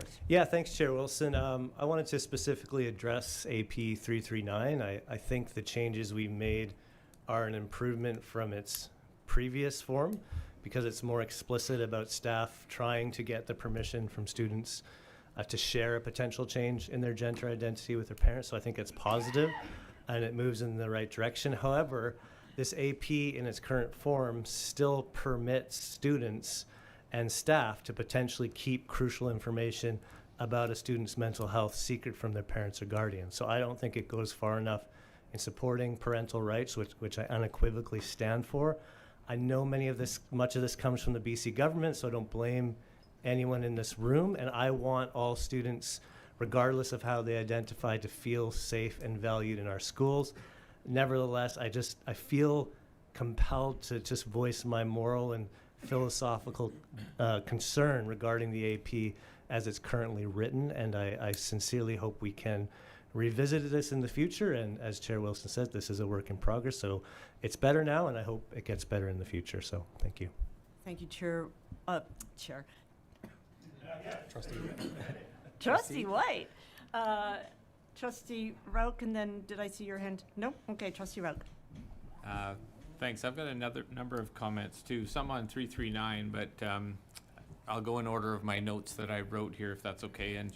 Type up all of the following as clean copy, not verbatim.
first. Yeah, thanks, Chair Wilson. I wanted to specifically address AP 339. I think the changes we made are an improvement from its previous form because it's more explicit about staff trying to get the permission from students to share a potential change in their gender identity with their parents. So I think it's positive and it moves in the right direction. However, this AP in its current form still permits students and staff to potentially keep crucial information about a student's mental health secret from their parents or guardians. So I don't think it goes far enough in supporting parental rights, which I unequivocally stand for. I know much of this comes from the BC government, so I don't blame anyone in this room, and I want all students, regardless of how they identify, to feel safe and valued in our schools. Nevertheless, I feel compelled to just voice my moral and philosophical concern regarding the AP as it's currently written, and I sincerely hope we can revisit this in the future. And as Chair Wilson said, this is a work in progress, so it's better now, and I hope it gets better in the future. So thank you. Thank you, Chair. Trustee. Trustee White. Trustee Rauch, and then did I see your hand? No? Okay, Trustee Rauch. Thanks. I've got another number of comments too, some on 339, but I'll go in order of my notes that I wrote here, if that's okay. And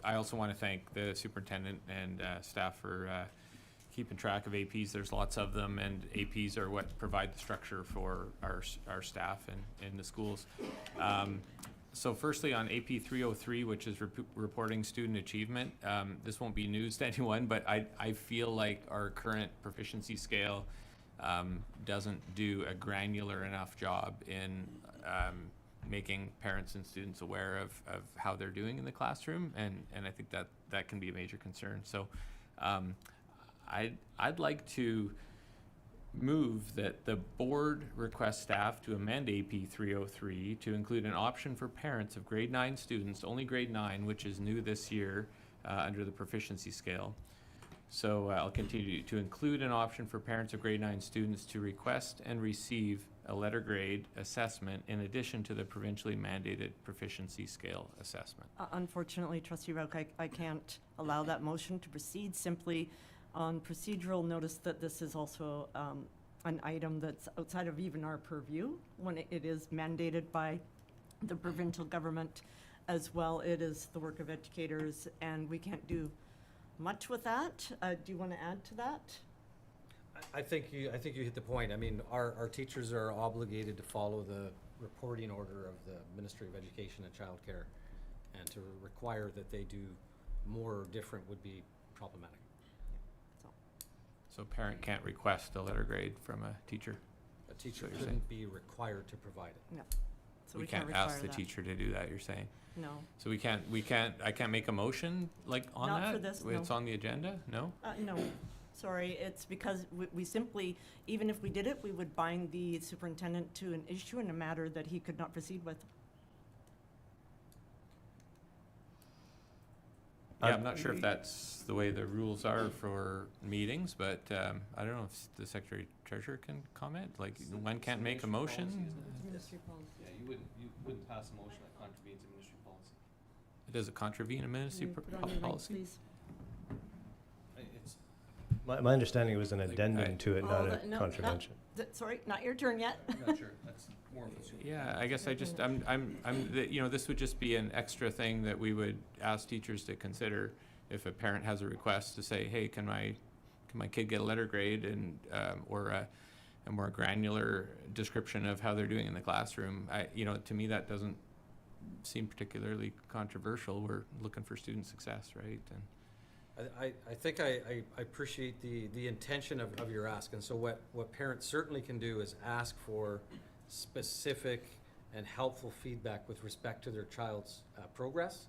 I also want to thank the superintendent and staff for keeping track of APs. There's lots of them, and APs are what provide the structure for our staff and in the schools. So firstly, on AP 303, which is reporting student achievement, this won't be news to anyone, but I feel like our current proficiency scale doesn't do a granular enough job in making parents and students aware of how they're doing in the classroom, and I think that can be a major concern. So I'd like to move that the board request staff to amend AP 303 to include an option for parents of grade 9 students, only grade 9, which is new this year under the proficiency scale. So I'll continue to include an option for parents of grade 9 students to request and receive a letter grade assessment in addition to the provincially mandated proficiency scale assessment. Unfortunately, Trustee Rauch, I can't allow that motion to proceed simply on procedural notice that this is also an item that's outside of even our purview when it is mandated by the provincial government as well. It is the work of educators, and we can't do much with that. Do you want to add to that? I think you hit the point. I mean, our teachers are obligated to follow the reporting order of the Ministry of Education and Childcare, and to require that they do more or different would be problematic. So a parent can't request a letter grade from a teacher? A teacher shouldn't be required to provide it. No. So we can't ask the teacher to do that, you're saying? No. So I can't make a motion like on that? Not for this, no. It's on the agenda? No? No. Sorry, it's because we simply, even if we did it, we would bind the superintendent to an issue in a matter that he could not proceed with. Yeah, I'm not sure if that's the way the rules are for meetings, but I don't know if the Secretary Treasurer can comment. Like, one can't make a motion? Ministry policy. Yeah, you wouldn't pass a motion that contravenes a ministry policy. Does it contravene a ministry Put on your mic, policy? please. It's My understanding it was an addendum to it, not a No, contravention. Sorry, not your turn yet. I'm not sure. That's more of a. Yeah, I guess this would just be an extra thing that we would ask teachers to consider if a parent has a request to say, hey, can my kid get a letter grade, and or a more granular description of how they're doing in the classroom. To me, that doesn't seem particularly controversial. We're looking for student success, right? And I think I appreciate the intention of your ask. And so what parents certainly can do is ask for specific and helpful feedback with respect to their child's progress.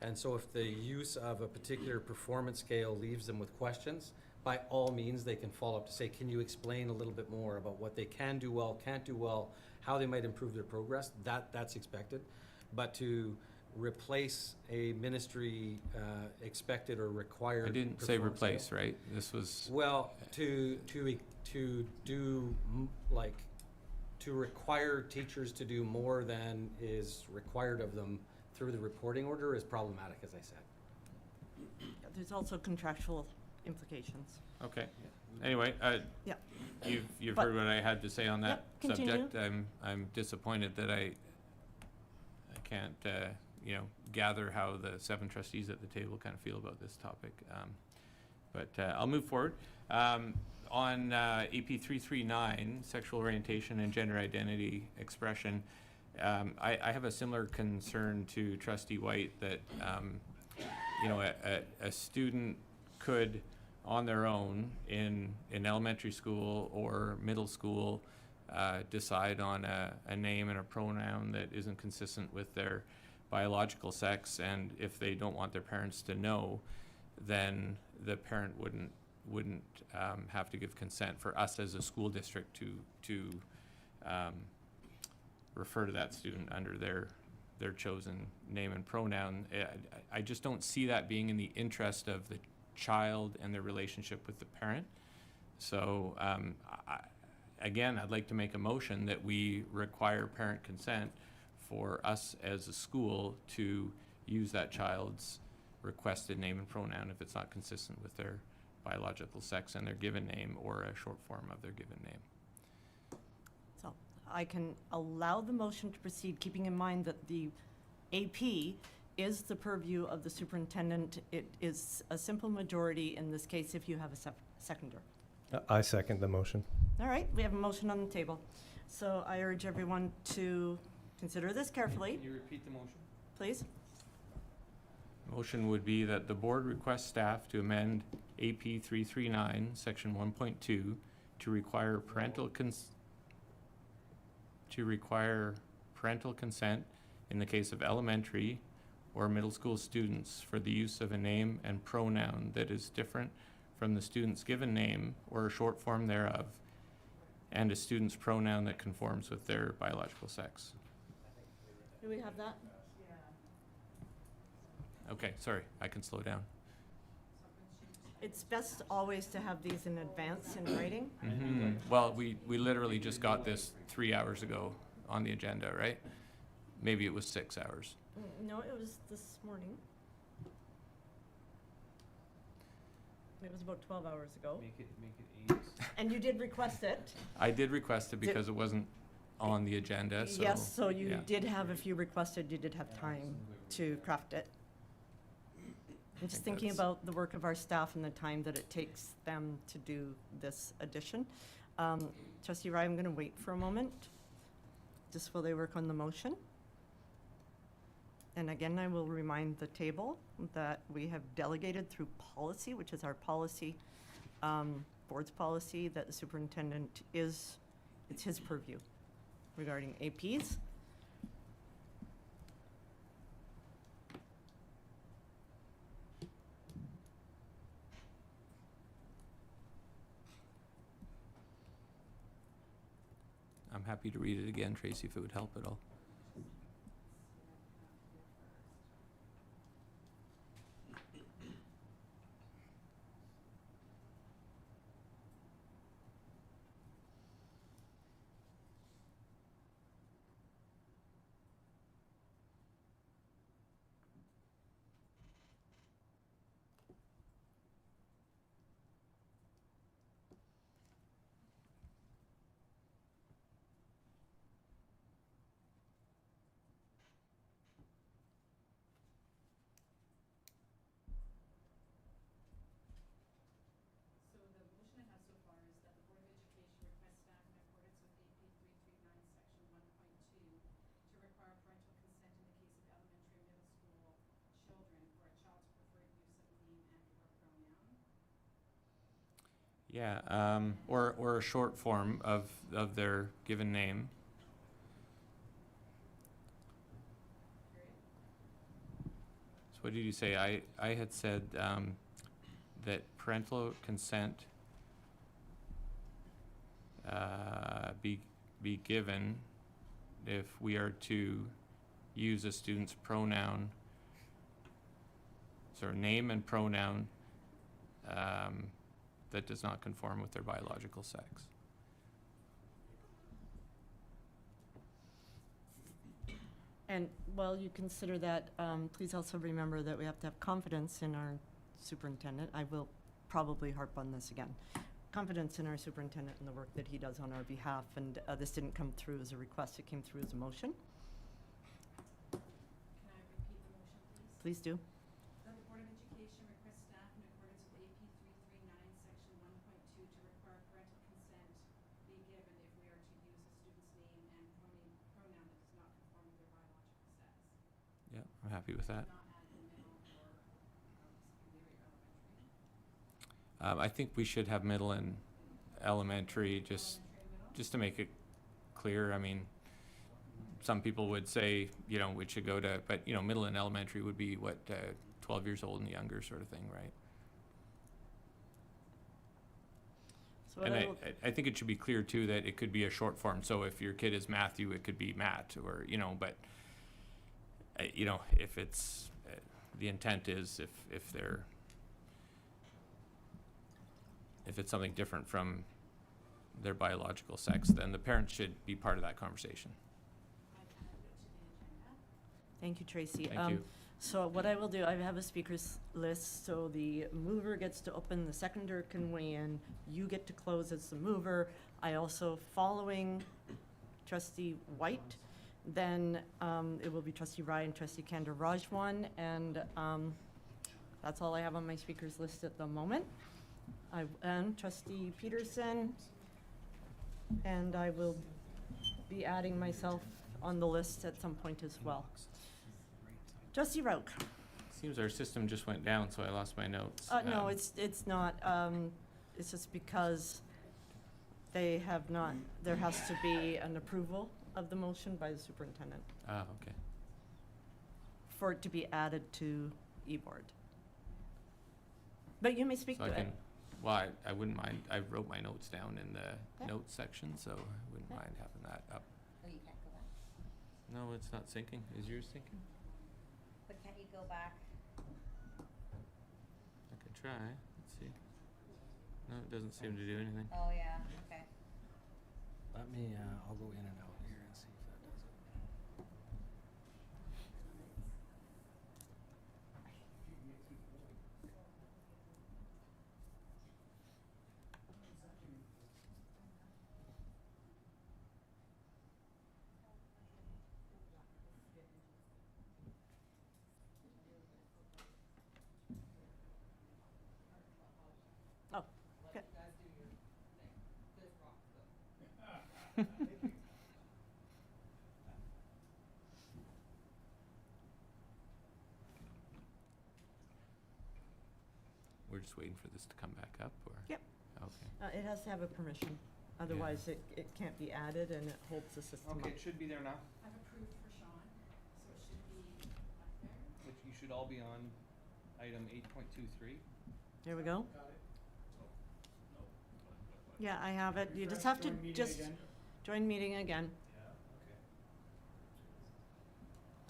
And so if the use of a particular performance scale leaves them with questions, by all means, they can follow up to say, can you explain a little bit more about what they can do well, can't do well, how they might improve their progress? That's expected. But to replace a ministry expected or required. I didn't say replace, scale, right? This was. Well, to require teachers to do more than is required of them through the reporting order is problematic, as I said. There's also contractual implications. Okay. Anyway, Yeah. you've But- heard what I had to say on that Yep, continue. subject. I'm disappointed that I can't, gather how the 7 trustees at the table kind of feel about this topic. But I'll move forward. On AP 339, sexual orientation and gender identity expression, I have a similar concern to Trustee White that, a student could, on their own, in elementary school or middle school, decide on a name and a pronoun that isn't consistent with their biological sex, and if they don't want their parents to know, then the parent wouldn't have to give consent for us as a school district to refer to that student under their chosen name and pronoun. I just don't see that being in the interest of the child and their relationship with the parent. So again, I'd like to make a motion that we require parent consent for us as a school to use that child's requested name and pronoun if it's not consistent with their biological sex and their given name or a short form of their given name. So I can allow the motion to proceed, keeping in mind that the AP is the purview of the superintendent. It is a simple majority in this case if you have a seconder. I second the motion. All right, we have a motion on the table. So I urge everyone to consider this carefully, Can you repeat the motion? please. Motion would be that the board request staff to amend AP 339, section 1.2, to require parental consent in the case of elementary or middle school students for the use of a name and pronoun that is different from the student's given name or a short form thereof, and a student's pronoun that conforms with their biological sex. Do we have that? Okay, sorry, I can slow down. It's best always to have these in advance in writing. Well, we literally just got this 3 hours ago on the agenda, right? Maybe it was 6 hours. No, it was this morning. It was about 12 hours ago. Make it 8. And you did request it. I did request it because it wasn't on the agenda, so. Yes, so you yeah. did have, if you requested, you did have time to craft it. I'm just think thinking that's- about the work of our staff and the time that it takes them to do this addition. Trustee Rye, I'm going to wait for a moment, just while they work on the motion. And again, I will remind the table that we have delegated through policy, which is our policy, board's policy, that the superintendent it's his purview regarding APs. I'm happy to read it again, Tracy, if it would help at all. So the motion I have so far is that the Board of Education requests staff in accordance with AP 339, section 1.2, to require parental consent in the case of elementary and middle school children for a child's preferred use of name and/or pronoun. Yeah, or a short form of their given name. So what did you say? I had said that parental consent be given if we are to use a student's pronoun, so name and pronoun that does not conform with their biological sex. And while you consider that, please also remember that we have to have confidence in our superintendent. I will probably harp on this again. Confidence in our superintendent and the work that he does on our behalf, and this didn't come through as a request, it came through as a motion. Can I repeat the motion, Please please? do. That the Board of Education request staff in accordance with AP 339, Section 1.2, to require parental consent be given if we are to use a student's name and pronoun that does not conform with their biological sex. Yeah, I'm happy with that. Not add in middle or secondary or elementary. I think we should have middle and elementary, just to make it clear. I mean, some people would say, you know, we should go to, but, you know, middle and elementary would be what, 12 years old and younger sort of thing, right? So what And I will- I think it should be clear too that it could be a short form. So if your kid is Matthew, it could be Matt, or, you know, but, you know, if it's, the intent is if they're, if it's something different from their biological sex, then the parents should be part of that conversation. I've added it to the agenda. Thank you, Tracy. Thank you. So what I will do, I have a speakers list, so the mover gets to open, the seconder can weigh in, you get to close as the mover. I also, following trustee White, then it will be trustee Ryan, trustee Kanda Rajwan, and that's all I have on my speakers list at the moment. And trustee Peterson, and I will be adding myself on the list at some point as well. Trustee Roque. Seems our system just went down, so I lost my notes. No, it's not. It's just because they have not, there has to be an approval of the motion by the superintendent Ah, okay. for it to be added to e-board. But you may speak So to I it. can, well, I wouldn't mind, I wrote my notes down in the Okay. notes section, so I wouldn't mind having that up. Oh, you can't go back. No, it's not syncing. Is yours syncing? But can't you go back? I can try. Let's see. No, it doesn't seem to do anything. Oh, yeah, okay. Let me, I'll go in and out here and see if that does it. Oh, okay. We're just waiting for this to come back up, or? Yep. Okay. It has to have a permission. Otherwise, it can't be added and it holds the system up. Okay, it should be there now, I've approved for Sean, so it should be up there. which you should all be on item 8.23. There we go. Yeah, I have it. You just have to join meeting again.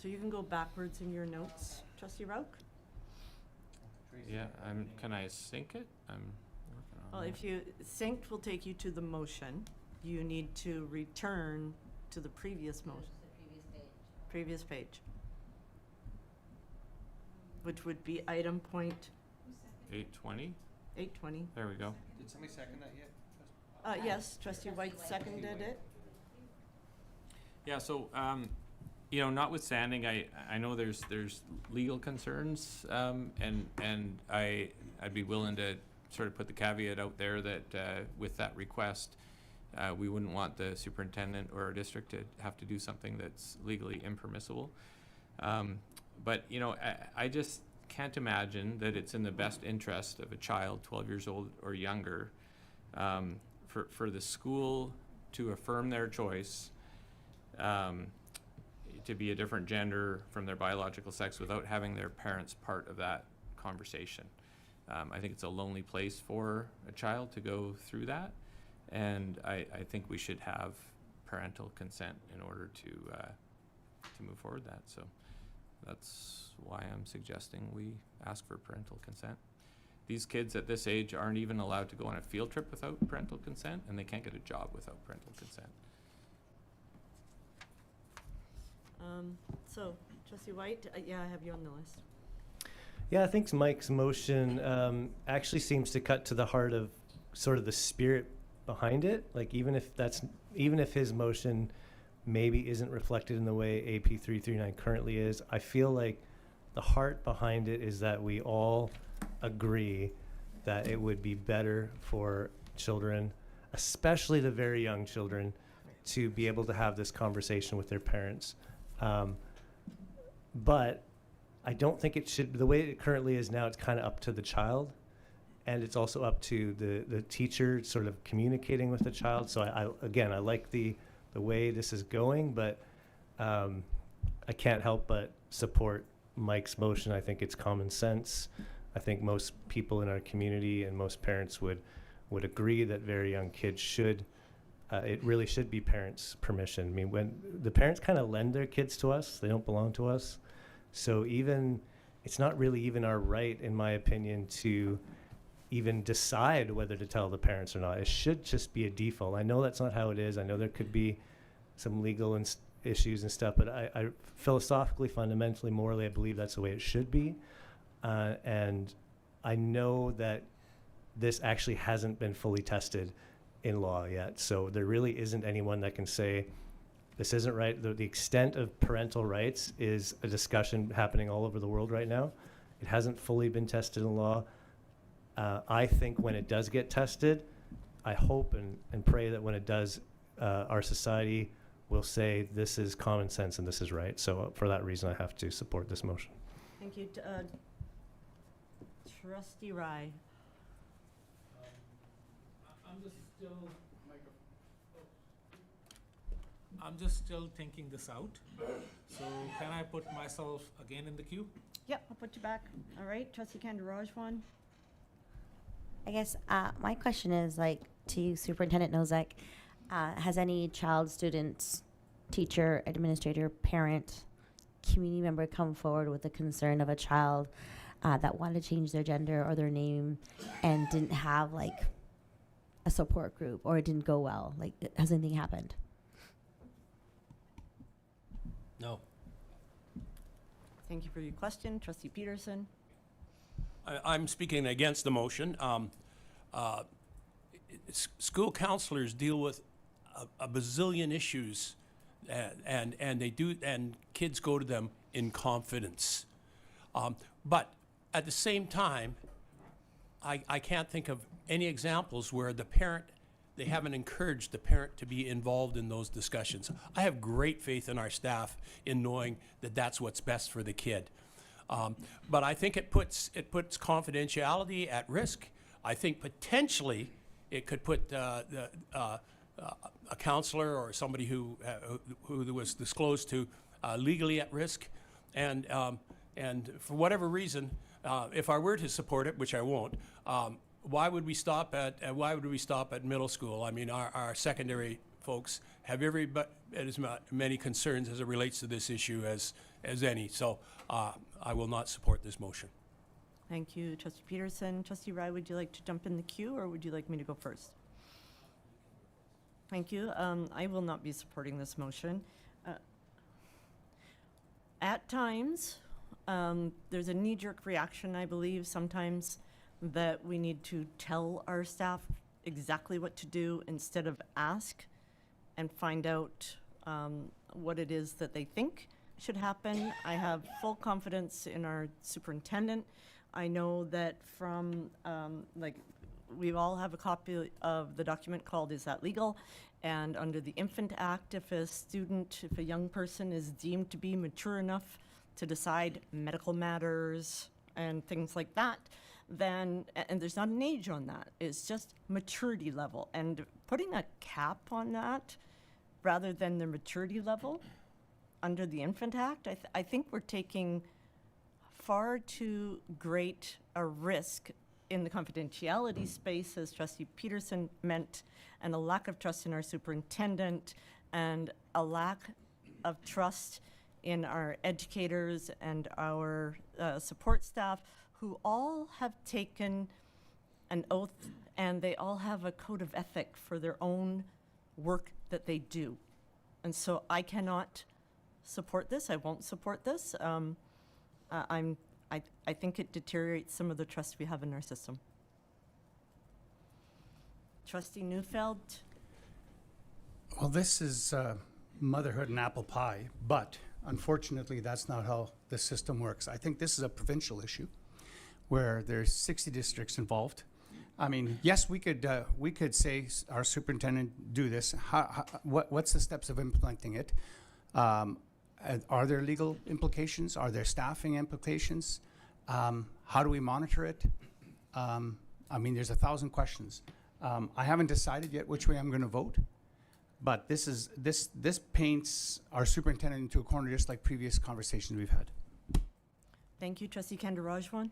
So you can go backwards in your notes, trustee Roque? Tracy. Yeah, can I sync it? I'm working on Well, that. if you, synced will take you to the motion. You need to return to the previous motion, The previous page. previous page. Which would be item point 8:20? 820. There we go. Did somebody second that yet? Yes, trustee White seconded it. Yeah, so, you know, notwithstanding, I know there's legal concerns, and I'd be willing to sort of put the caveat out there that, with that request, we wouldn't want the superintendent or our district to have to do something that's legally impermissible. But, you know, I just can't imagine that it's in the best interest of a child, 12 years old or younger, for the school to affirm their choice, to be a different gender from their biological sex without having their parents part of that conversation. I think it's a lonely place for a child to go through that, and I think we should have parental consent in order to move forward that. So that's why I'm suggesting we ask for parental consent. These kids at this age aren't even allowed to go on a field trip without parental consent, and they can't get a job without parental consent. So, trustee White, yeah, I have you on the list. Yeah, I think Mike's motion actually seems to cut to the heart of sort of the spirit behind it. Like even if his motion maybe isn't reflected in the way AP 339 currently is, I feel like the heart behind it is that we all agree that it would be better for children, especially the very young children, to be able to have this conversation with their parents. But I don't think it should, the way it currently is now, it's kind of up to the child. And it's also up to the teacher sort of communicating with the child. So I like the way this is going, but I can't help but support Mike's motion. I think it's common sense. I think most people in our community and most parents would agree that very young kids should, it really should be parents' permission. I mean, when the parents kind of lend their kids to us, they don't belong to us. So it's not really even our right, in my opinion, to even decide whether to tell the parents or not. It should just be a default. I know that's not how it is. I know there could be some legal issues and stuff, but I philosophically, fundamentally, morally, I believe that's the way it should be. And I know that this actually hasn't been fully tested in law yet. So there really isn't anyone that can say, this isn't right. The extent of parental rights is a discussion happening all over the world right now. It hasn't fully been tested in law. I think when it does get tested, I hope and pray that when it does, our society will say this is common sense and this is right. So for that reason, I have to support this motion. Thank you. Trustee Rye. I'm just still thinking this out. So can I put myself again in the queue? Yep, I'll put you back. All right, trustee Kandaraj. I guess my question is like to you, Superintendent Nozek, has any child, student, teacher, administrator, parent, community member come forward with a concern of a child that wanted to change their gender or their name and didn't have like a support group or it didn't go well? Like, has anything happened? No. Thank you for your question. Trustee Peterson. I'm speaking against the motion. School counselors deal with a bazillion issues, and kids go to them in confidence. But at the same time, I can't think of any examples where they haven't encouraged the parent to be involved in those discussions. I have great faith in our staff in knowing that that's what's best for the kid. But I think it puts confidentiality at risk. I think potentially it could put a counselor or somebody who was disclosed to legally at risk. And for whatever reason, if I were to support it, which I won't, why would we stop at middle school? I mean, our secondary folks have as many concerns as it relates to this issue as any. So I will not support this motion. Thank you, Trustee Peterson. Trustee Rye, would you like to jump in the queue or would you like me to go first? Thank you. I will not be supporting this motion. At times, there's a knee-jerk reaction, I believe, sometimes that we need to tell our staff exactly what to do instead of ask and find out what it is that they think should happen. I have full confidence in our superintendent. I know that from, we all have a copy of the document called Is That Legal? And under the Infant Act, if a young person is deemed to be mature enough to decide medical matters and things like that, then, and there's not an age on that, it's just maturity level. And putting a cap on that rather than their maturity level under the Infant Act, I think we're taking far too great a risk in the confidentiality space, as Trustee Peterson meant, and a lack of trust in our superintendent, and a lack of trust in our educators and our support staff, who all have taken an oath and they all have a code of ethic for their own work that they do. And so I cannot support this. I won't support this. I think it deteriorates some of the trust we have in our system. Trustee Neufeld? Well, this is motherhood and apple pie, but unfortunately, that's not how the system works. I think this is a provincial issue where there's 60 districts involved. I mean, yes, we could say our superintendent do this. What's the steps of implementing it? Are there legal implications? Are there staffing implications? How do we monitor it? I mean, there's 1,000 questions. I haven't decided yet which way I'm going to vote, but this paints our superintendent into a corner, just like previous conversations we've had. Thank you. Trustee Candirajwan?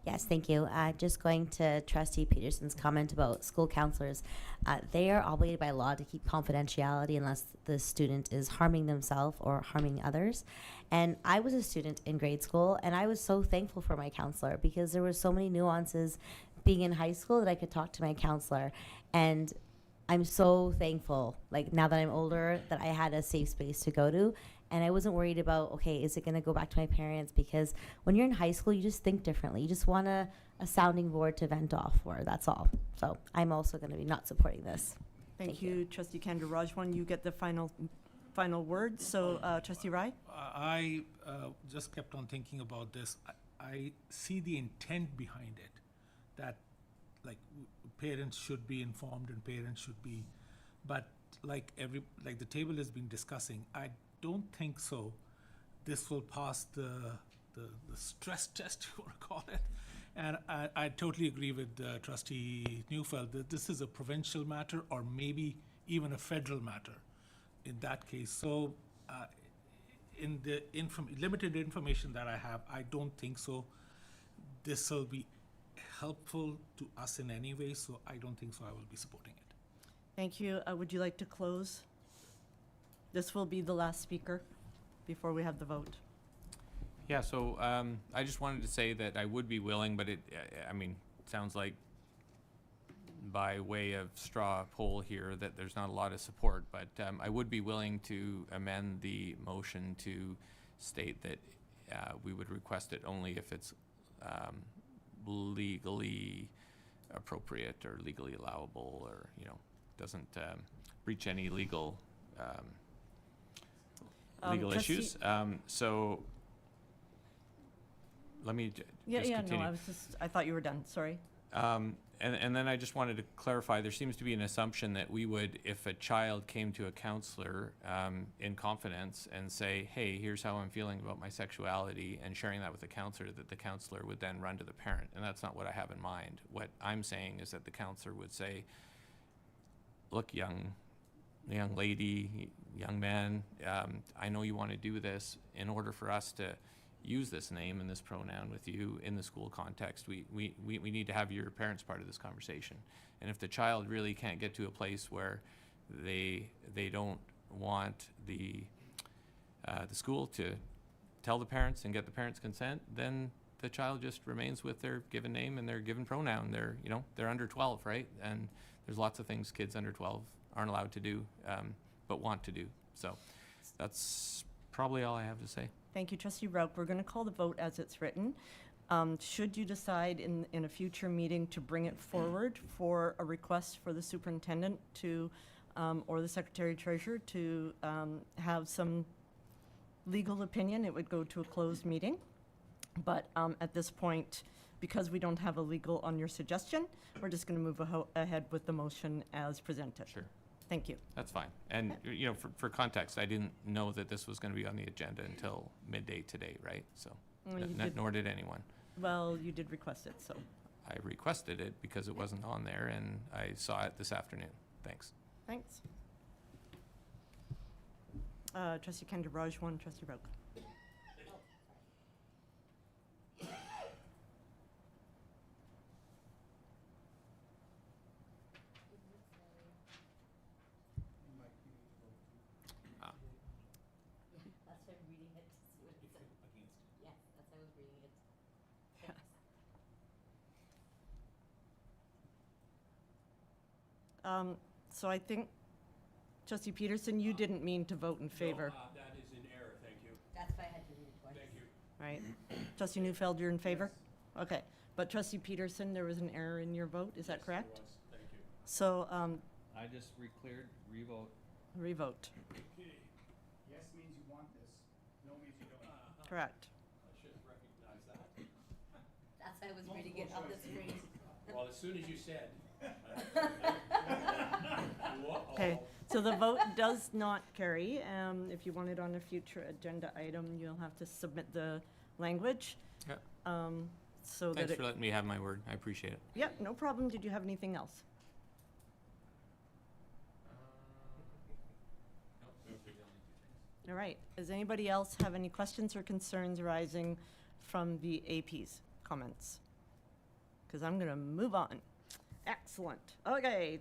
Yes, thank you. Just going to Trustee Peterson's comment about school counselors. They are obligated by law to keep confidentiality unless the student is harming themselves or harming others. And I was a student in grade school, and I was so thankful for my counselor because there were so many nuances being in high school that I could talk to my counselor. And I'm so thankful, like now that I'm older, that I had a safe space to go to. And I wasn't worried about, okay, is it going to go back to my parents? Because when you're in high school, you just think differently. You just want a sounding board to vent off for, that's all. So I'm also going to be not supporting this. Thank you, Trustee Candirajwan. You get the final word. So, Trustee Rai? I just kept on thinking about this. I see the intent behind it, that like parents should be informed and parents should be, but like the table has been discussing, I don't think so. This will pass the stress test, you want to call it. And I totally agree with Trustee Neufeld that this is a provincial matter or maybe even a federal matter in that case. So in the limited information that I have, I don't think so. This will be helpful to us in any way, so I don't think so. I will be supporting it. Thank you. Would you like to close? This will be the last speaker before we have the vote. Yeah, so I just wanted to say that I would be willing, but it sounds like by way of straw poll here that there's not a lot of support, but I would be willing to amend the motion to state that we would request it only if it's legally appropriate or legally allowable, or doesn't breach any legal Trustee- issues. So let me just continue. No, I thought you were done, sorry. And then I just wanted to clarify, there seems to be an assumption that we would, if a child came to a counselor in confidence and say, hey, here's how I'm feeling about my sexuality, and sharing that with the counselor, that the counselor would then run to the parent. And that's not what I have in mind. What I'm saying is that the counselor would say, look, young lady, young man, I know you want to do this. In order for us to use this name and this pronoun with you in the school context, we need to have your parents part of this conversation. And if the child really can't get to a place where they don't want the school to tell the parents and get the parents' consent, then the child just remains with their given name and their given pronoun. They're under 12, right? And there's lots of things kids under 12 aren't allowed to do, but want to do. So that's probably all I have to say. Thank you, Trustee Rauch. We're going to call the vote as it's written. Should you decide in a future meeting to bring it forward for a request for the superintendent to, or the secretary-treasurer to have some legal opinion, it would go to a closed meeting. But at this point, because we don't have a legal on your suggestion, we're just going to move ahead with the motion as presented. Sure. Thank you. That's fine. And, for context, I didn't know that this was going to be on the agenda until midday today, right? So, Well, you did- nor did anyone. Well, you did request it, so. I requested it because it wasn't on there, and I saw it this afternoon. Thanks. Thanks. Trustee Candirajwan, Trustee Rauch. That's why I'm reading it to see what it says. Yes, that's why I was reading it. So I think, Trustee Peterson, you didn't mean to vote in favor. That is right? Trustee Newfeld, you're in favor? Okay, but trustee Peterson, there was an error in your vote, is that correct? Thank you. So, I just re-cleared, revote. revote, Yes means you want this, no means you don't. correct. I should recognize that. That's why I was reading it on the screen. Well, as soon as you said. Okay, so the vote does not carry. If you want it on a future agenda item, you'll have to submit the language. Yeah. So that Thanks it, for letting me have my word. I appreciate it. yeah, no problem. Did you have anything else? All right. Does anybody else have any questions or concerns arising from the AP's comments? Because I'm going to move on. Excellent. Okay,